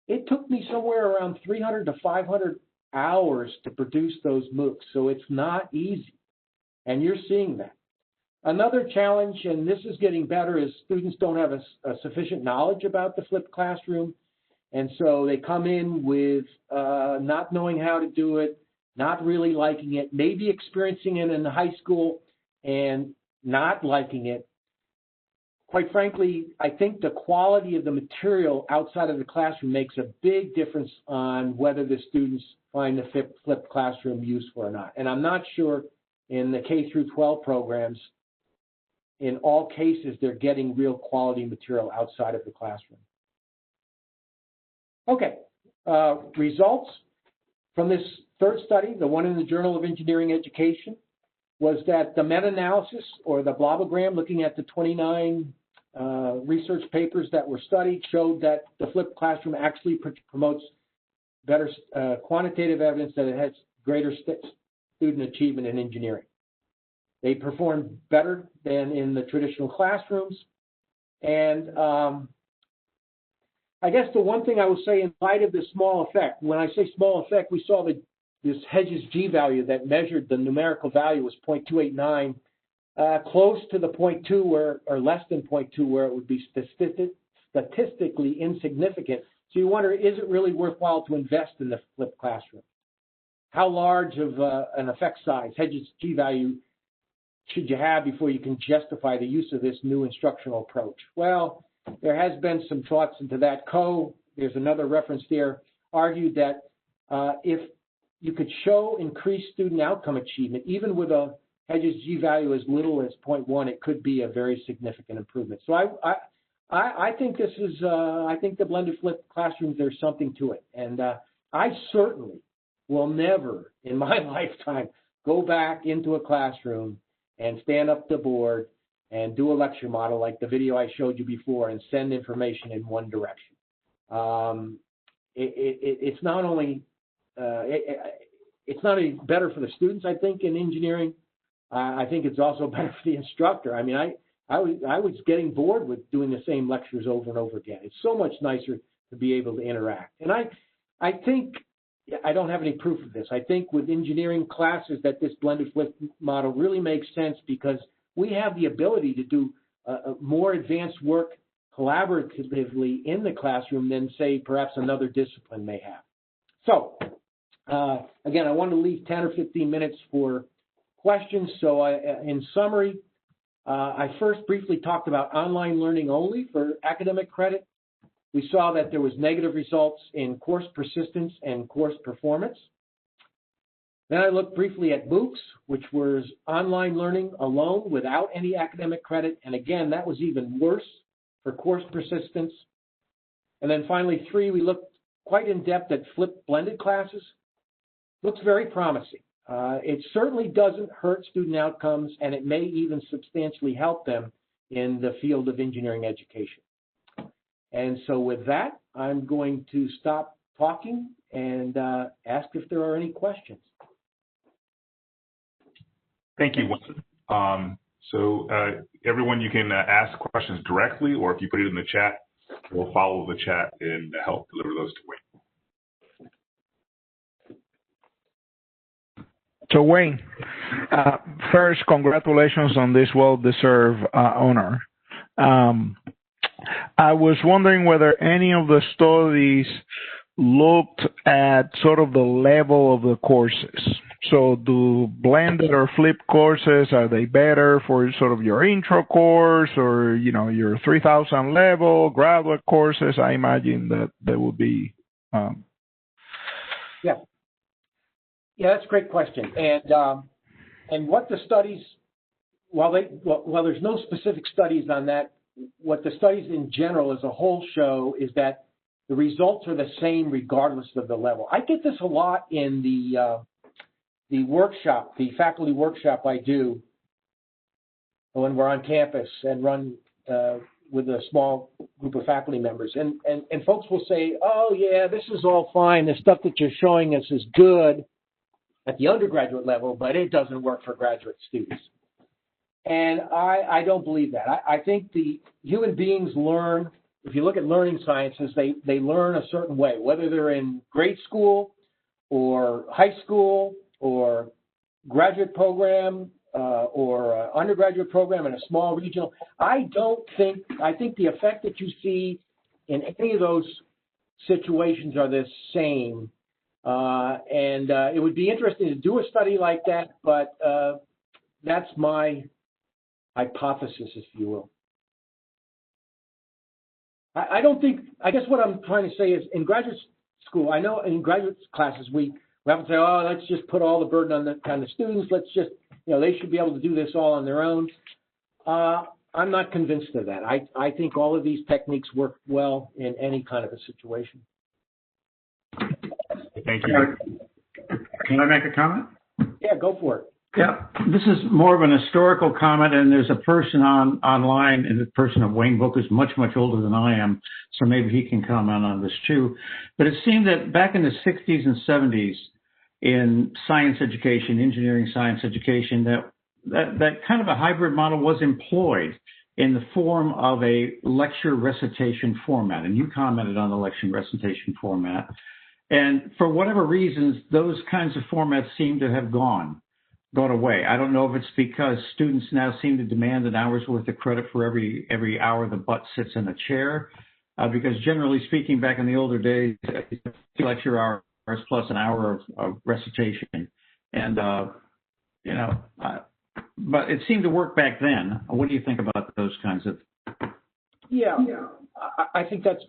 It took me somewhere around 300 to 500 hours to produce those MOOCs, so it's not easy, and you're seeing that. Another challenge, and this is getting better, is students don't have a sufficient knowledge about the flipped classroom, and so they come in with not knowing how to do it, not really liking it, maybe experiencing it in high school and not liking it. Quite frankly, I think the quality of the material outside of the classroom makes a big difference on whether the students find the flipped classroom useful or not. And I'm not sure in the K through 12 programs, in all cases, they're getting real quality material outside of the classroom. Okay, results from this third study, the one in the Journal of Engineering Education, was that the meta-analysis, or the blobogram, looking at the 29 research papers that were studied, showed that the flipped classroom actually promotes better quantitative evidence that it has greater student achievement in engineering. They performed better than in the traditional classrooms. And I guess the one thing I will say in light of this small effect, when I say small effect, we saw this Hedges G value that measured the numerical value was 0.289 close to the 0.2 where, or less than 0.2 where it would be statistically insignificant. So you wonder, is it really worthwhile to invest in the flipped classroom? How large of an effect size, Hedges G-value, should you have before you can justify the use of this new instructional approach? Well, there has been some thoughts into that. There's another reference there, argued that if you could show increased student outcome achievement, even with a Hedges G-value as little as 0.1, it could be a very significant improvement. So I think this is, I think the blended flipped classrooms, there's something to it. And I certainly will never in my lifetime go back into a classroom and stand up the board and do a lecture model like the video I showed you before and send information in one direction. It's not only it's not only better for the students, I think, in engineering. I think it's also better for the instructor. I mean, I was getting bored with doing the same lectures over and over again. It's so much nicer to be able to interact. And I think, I don't have any proof of this, I think with engineering classes that this blended flip model really makes sense because we have the ability to do more advanced work collaboratively in the classroom than, say, perhaps another discipline may have. So, again, I want to leave 10 or 15 minutes for questions. So in summary, I first briefly talked about online learning only for academic credit. We saw that there was negative results in course persistence and course performance. Then I looked briefly at MOOCs, which was online learning alone without any academic credit. And again, that was even worse for course persistence. And then finally, 3, we looked quite in depth at flipped blended classes. Looks very promising. It certainly doesn't hurt student outcomes, and it may even substantially help them in the field of engineering education. And so with that, I'm going to stop talking and ask if there are any questions. Thank you, Winston. So everyone, you can ask questions directly, or if you put it in the chat, we'll follow the chat and help deliver those to Wayne. So Wayne, first, congratulations on this well-deserved honor. I was wondering whether any of the studies looked at sort of the level of the courses. So do blended or flipped courses, are they better for sort of your intro course or, you know, your 3000 level graduate courses? I imagine that there would be. Yeah, that's a great question. And what the studies, while there's no specific studies on that, what the studies in general as a whole show is that the results are the same regardless of the level. I get this a lot in the workshop, the faculty workshop I do when we're on campus and run with a small group of faculty members. And folks will say, oh, yeah, this is all fine. The stuff that you're showing us is good at the undergraduate level, but it doesn't work for graduate students. And I don't believe that. I think the human beings learn, if you look at learning sciences, they learn a certain way, whether they're in grade school or high school or graduate program or undergraduate program in a small regional. I think the effect that you see in any of those situations are the same. And it would be interesting to do a study like that, but that's my hypothesis, if you will. I don't think, I guess what I'm trying to say is in graduate school, I know in graduate classes, we have to say, oh, let's just put all the burden on the students. Let's just, they should be able to do this all on their own. I'm not convinced of that. I think all of these techniques work well in any kind of a situation. Thank you. Can I make a comment? Yeah, go for it. Yeah, this is more of an historical comment, and there's a person online, and the person of Wayne Book is much, much older than I am, so maybe he can comment on this too. But it seemed that back in the 60s and 70s in science education, engineering science education, that kind of a hybrid model was employed in the form of a lecture recitation format. And you commented on the lecture recitation format. And for whatever reasons, those kinds of formats seem to have gone. gone away. I don't know if it's because students now seem to demand an hour's worth of credit for every hour the butt sits in a chair. Because generally speaking, back in the older days, lecture hours plus an hour of recitation. And, but it seemed to work back then. What do you think about those kinds of? Yeah. I think that's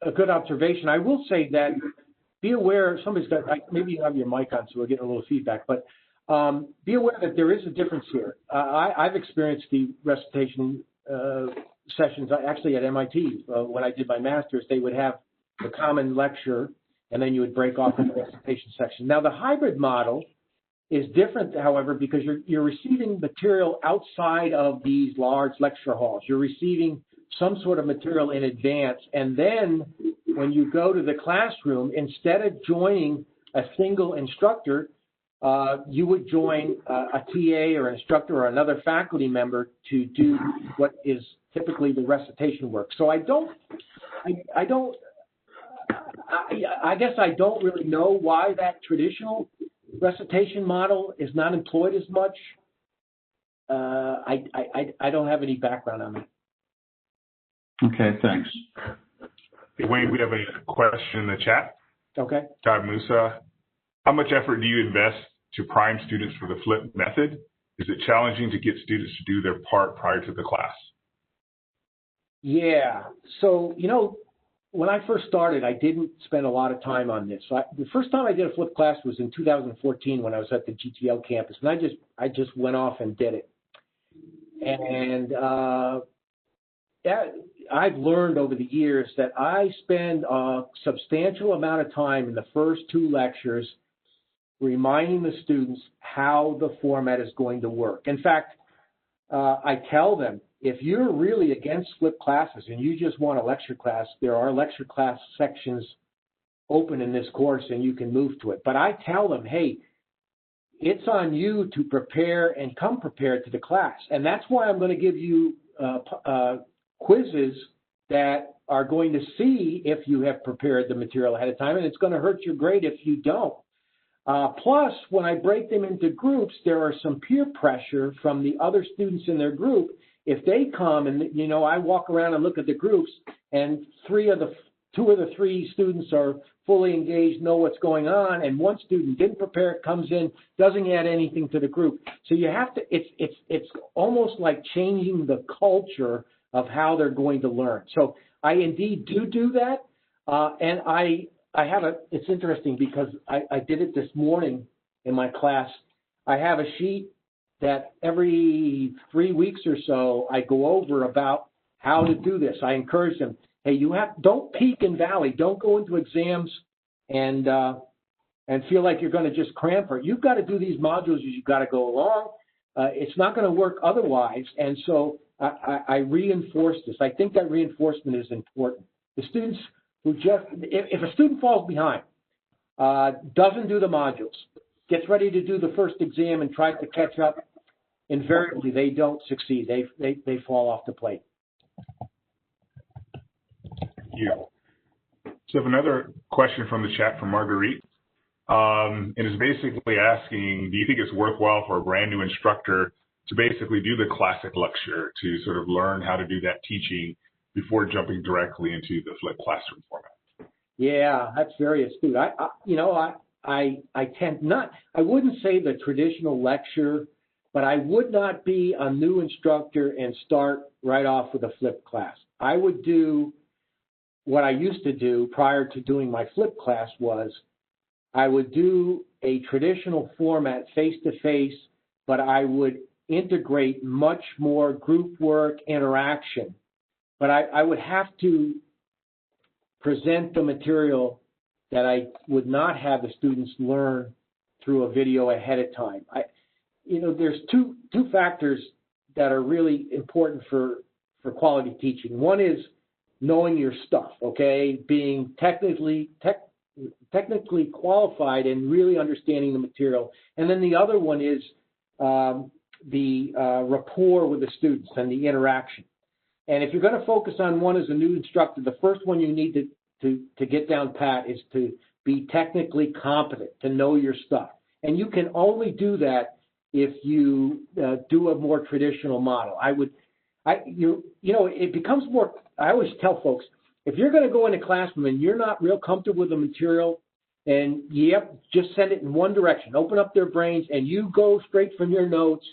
a good observation. I will say that be aware, somebody's got, maybe you have your mic on so we're getting a little feedback, but be aware that there is a difference here. I've experienced the recitation sessions actually at MIT. When I did my master's, they would have the common lecture and then you would break off in the recitation section. Now the hybrid model is different, however, because you're receiving material outside of these large lecture halls. You're receiving some sort of material in advance, and then when you go to the classroom, instead of joining a single instructor, you would join a TA or an instructor or another faculty member to do what is typically the recitation work. So I guess I don't really know why that traditional recitation model is not employed as much. I don't have any background on it. Okay, thanks. Hey, Wayne, we have a question in the chat. Okay. Todd Musa, how much effort do you invest to prime students for the flip method? Is it challenging to get students to do their part prior to the class? Yeah. So, when I first started, I didn't spend a lot of time on this. So the first time I did a flip class was in 2014 when I was at the GTL campus, and I just went off and did it. And I've learned over the years that I spend a substantial amount of time in the first two lectures reminding the students how the format is going to work. In fact, I tell them, if you're really against flipped classes and you just want a lecture class, there are lecture class sections open in this course and you can move to it. But I tell them, hey, it's on you to prepare and come prepared to the class. And that's why I'm going to give you quizzes that are going to see if you have prepared the material ahead of time, and it's going to hurt your grade if you don't. Plus, when I break them into groups, there are some peer pressure from the other students in their group. If they come and, I walk around and look at the groups and two of the three students are fully engaged, know what's going on, and one student didn't prepare, comes in, doesn't add anything to the group. So you have to, it's almost like changing the culture of how they're going to learn. So I indeed do that. And I have it's interesting because I did it this morning in my class. I have a sheet that every 3 weeks or so I go over about how to do this. I encourage them, hey, don't peak and valley. Don't go into exams and feel like you're going to just cram for it. You've got to do these modules as you've got to go along. It's not going to work otherwise. And so I reinforce this. I think that reinforcement is important. The students who if a student falls behind, doesn't do the modules, gets ready to do the first exam and tries to catch up, invariably they don't succeed. They fall off the plate. Yeah. So I have another question from the chat from Marguerite. And is basically asking, do you think it's worthwhile for a brand new instructor to basically do the classic lecture to sort of learn how to do that teaching before jumping directly into the flipped classroom format? Yeah, that's very astute. I tend not, I wouldn't say the traditional lecture, but I would not be a new instructor and start right off with a flipped class. I would do what I used to do prior to doing my flipped class was I would do a traditional format face-to-face, but I would integrate much more group work interaction. But I would have to present the material that I would not have the students learn through a video ahead of time. There's two factors that are really important for quality teaching. One is knowing your stuff, okay, being technically qualified and really understanding the material. And then the other one is the rapport with the students and the interaction. And if you're going to focus on one as a new instructor, the first one you need to get down pat is to be technically competent, to know your stuff. And you can only do that if you do a more traditional model. It becomes more, I always tell folks, if you're going to go in a classroom and you're not real comfortable with the material, and just send it in one direction, open up their brains, and you go straight from your notes.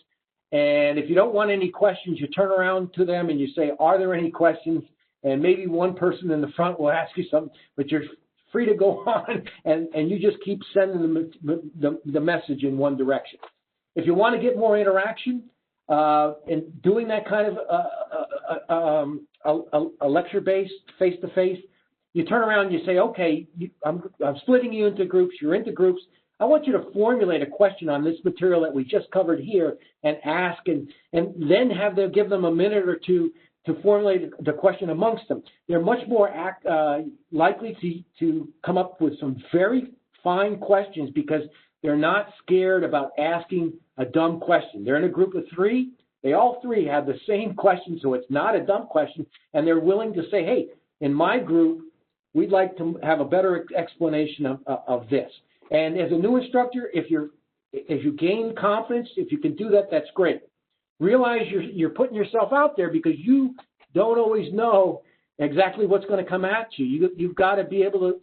And if you don't want any questions, you turn around to them and you say, are there any questions? And maybe one person in the front will ask you something, but you're free to go on, and you just keep sending the message in one direction. If you want to get more interaction and doing that kind of a lecture-based, face-to-face, you turn around and you say, okay, I'm splitting you into groups. You're into groups. I want you to formulate a question on this material that we just covered here and ask, and then give them a minute or two to formulate the question amongst them. They're much more likely to come up with some very fine questions because they're not scared about asking a dumb question. They're in a group of three. They all three have the same question, so it's not a dumb question, and they're willing to say, hey, in my group, we'd like to have a better explanation of this. And as a new instructor, if you gain confidence, if you can do that, that's great. Realize you're putting yourself out there because you don't always know exactly what's going to come at you. You've got to be able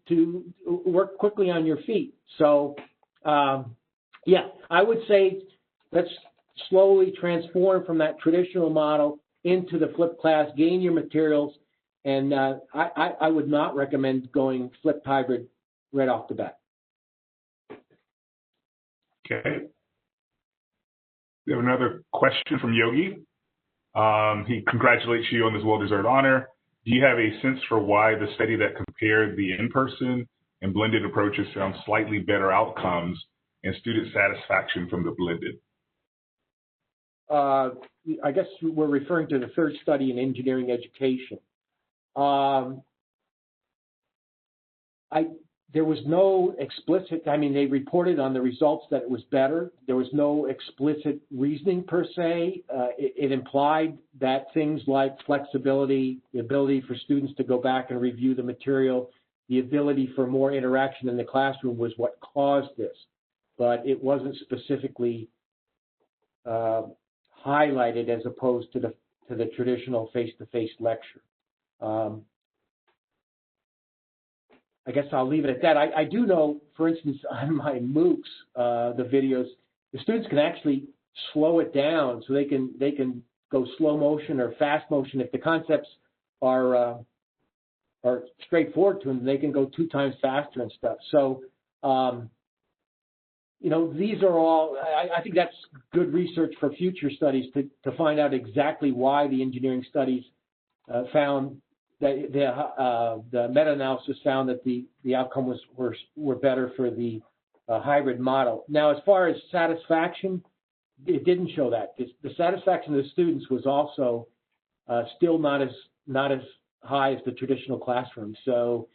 to work quickly on your feet. So, I would say let's slowly transform from that traditional model into the flipped class, gain your materials, and I would not recommend going flipped hybrid right off the bat. Okay. We have another question from Yogi. He congratulates you on this well-deserved honor. Do you have a sense for why the study that compared the in-person and blended approaches found slightly better outcomes and student satisfaction from the blended? I guess we're referring to the third study in engineering education. There was no explicit, they reported on the results that it was better. There was no explicit reasoning per se. It implied that things like flexibility, the ability for students to go back and review the material, the ability for more interaction in the classroom was what caused this. But it wasn't specifically highlighted as opposed to the traditional face-to-face lecture. I guess I'll leave it at that. I do know, for instance, on my MOOCs, the videos, the students can actually slow it down so they can go slow motion or fast motion. If the concepts are straightforward to them, they can go 2 times faster and stuff. So, these are all, I think that's good research for future studies to find out exactly why the engineering studies found that the meta-analysis found that the outcome were better for the hybrid model. Now, as far as satisfaction, it didn't show that. The satisfaction of the students was also still not as high as the traditional classroom. So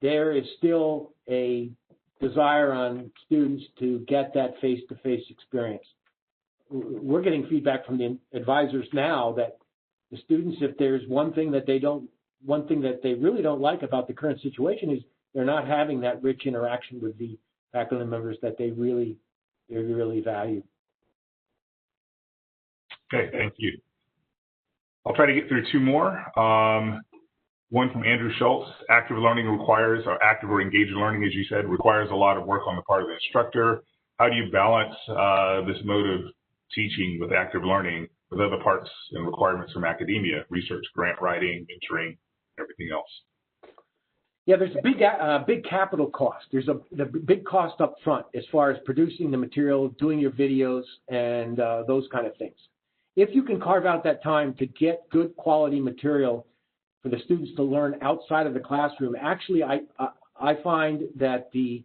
there is still a desire on students to get that face-to-face experience. We're getting feedback from the advisors now that the students, if there's one thing that they really don't like about the current situation is they're not having that rich interaction with the faculty members that they really value. Okay, thank you. I'll try to get through 2 more. One from Andrew Schultz. Active learning requires, or active or engaged learning, as you said, requires a lot of work on the part of the instructor. How do you balance this mode of teaching with active learning with other parts and requirements from academia, research, grant writing, mentoring, everything else? Yeah, there's a big capital cost. There's the big cost up front as far as producing the material, doing your videos, and those kind of things. If you can carve out that time to get good quality material for the students to learn outside of the classroom, actually, I find that the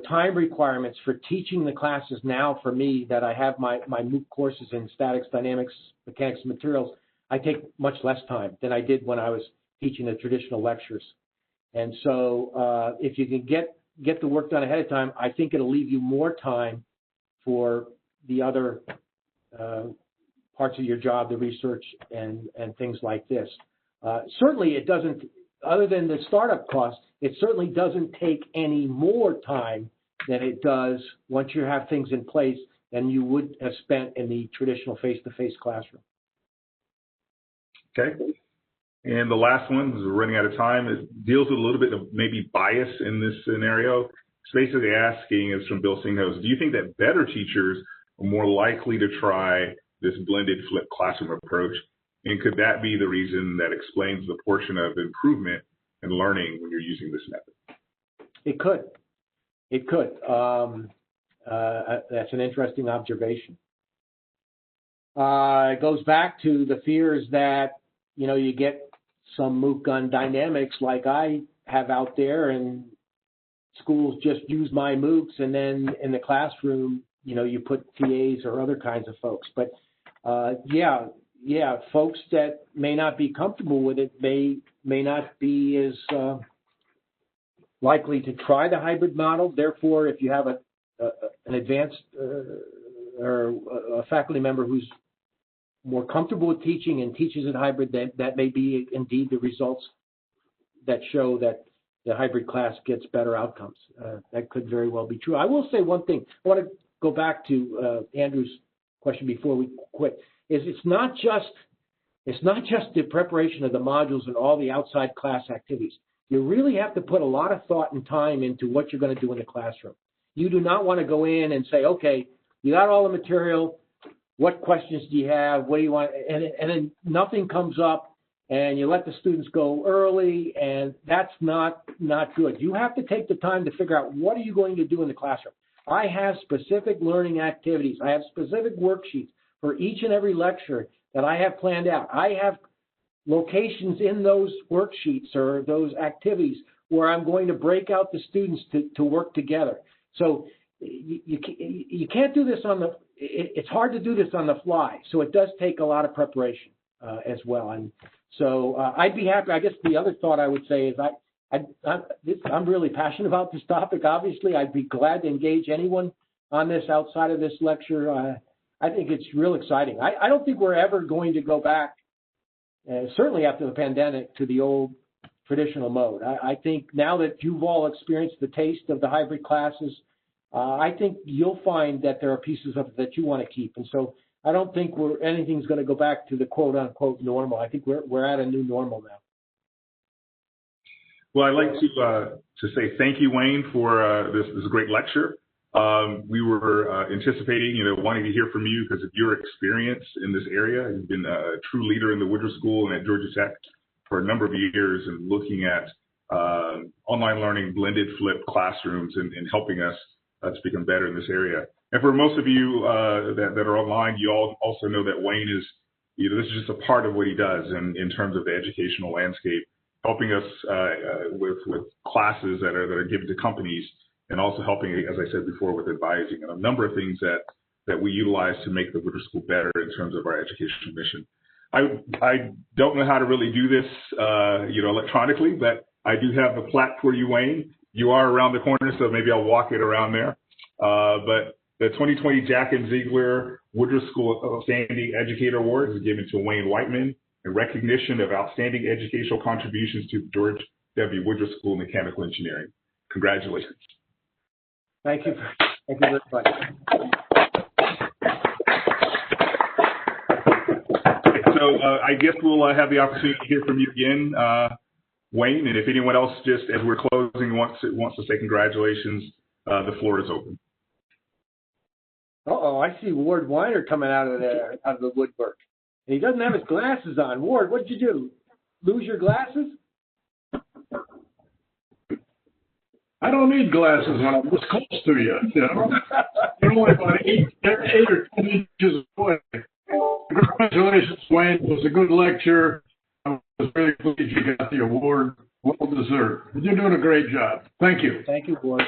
time requirements for teaching the classes now for me that I have my MOOC courses in statics, dynamics, mechanics, and materials, I take much less time than I did when I was teaching the traditional lectures. And so if you can get the work done ahead of time, I think it'll leave you more time for the other parts of your job, the research and things like this. Certainly it doesn't, other than the startup cost, it certainly doesn't take any more time than it does once you have things in place than you would have spent in the traditional face-to-face classroom. Okay. And the last one, because we're running out of time, it deals with a little bit of maybe bias in this scenario. It's basically asking, is from Bill Singhouse, do you think that better teachers are more likely to try this blended flipped classroom approach? And could that be the reason that explains the portion of improvement in learning when you're using this method? It could. It could. That's an interesting observation. It goes back to the fears that, you get some MOOC gun dynamics like I have out there, and schools just use my MOOCs, and then in the classroom, you put TAs or other kinds of folks. But folks that may not be comfortable with it may not be as likely to try the hybrid model. Therefore, if you have an advanced or a faculty member who's more comfortable with teaching and teaches in hybrid, that may be indeed the results that show that the hybrid class gets better outcomes. That could very well be true. I will say one thing. I want to go back to Andrew's question before we quit. It's not just the preparation of the modules and all the outside class activities. You really have to put a lot of thought and time into what you're going to do in the classroom. You do not want to go in and say, okay, you got all the material. What questions do you have? What do you want? And then nothing comes up, and you let the students go early, and that's not good. You have to take the time to figure out what are you going to do in the classroom. I have specific learning activities. I have specific worksheets for each and every lecture that I have planned out. I have locations in those worksheets or those activities where I'm going to break out the students to work together. So you can't do this it's hard to do this on the fly. So it does take a lot of preparation as well. And so I'd be happy. I guess the other thought I would say is I'm really passionate about this topic. Obviously, I'd be glad to engage anyone on this outside of this lecture. I think it's real exciting. I don't think we're ever going to go back, certainly after the pandemic, to the old traditional mode. I think now that you've all experienced the taste of the hybrid classes, I think you'll find that there are pieces of it that you want to keep. And so I don't think anything's going to go back to the quote unquote normal. I think we're at a new normal now. Well, I'd like to say thank you, Wayne, for this great lecture. We were anticipating, wanting to hear from you because of your experience in this area. You've been a true leader in the Woodruff School and at Georgia Tech for a number of years, and looking at online learning, blended flipped classrooms, and helping us to become better in this area. And for most of you that are online, you all also know that Wayne is, this is just a part of what he does in terms of the educational landscape, helping us with classes that are given to companies, and also helping, as I said before, with advising and a number of things that we utilize to make the Woodruff School better in terms of our educational mission. I don't know how to really do this, electronically, but I do have a plaque for you, Wayne. You are around the corner, so maybe I'll walk it around there. But the 2020 Jack and Zeigler Woodruff School Outstanding Educator Award is given to Wayne Whiteman in recognition of outstanding educational contributions to George W. Woodruff School of Mechanical Engineering. Congratulations. Thank you very much. So I guess we'll have the opportunity to hear from you again, Wayne, and if anyone else, just as we're closing, wants to say congratulations, the floor is open. I see Ward Weiner coming out of the woodwork. And he doesn't have his glasses on. Ward, what did you do? Lose your glasses? I don't need glasses when I'm this close to you. You're only about 8 or 10 inches away. Congratulations, Wayne. It was a good lecture. I was very pleased you got the award. Well deserved. You're doing a great job. Thank you. Thank you, Ward.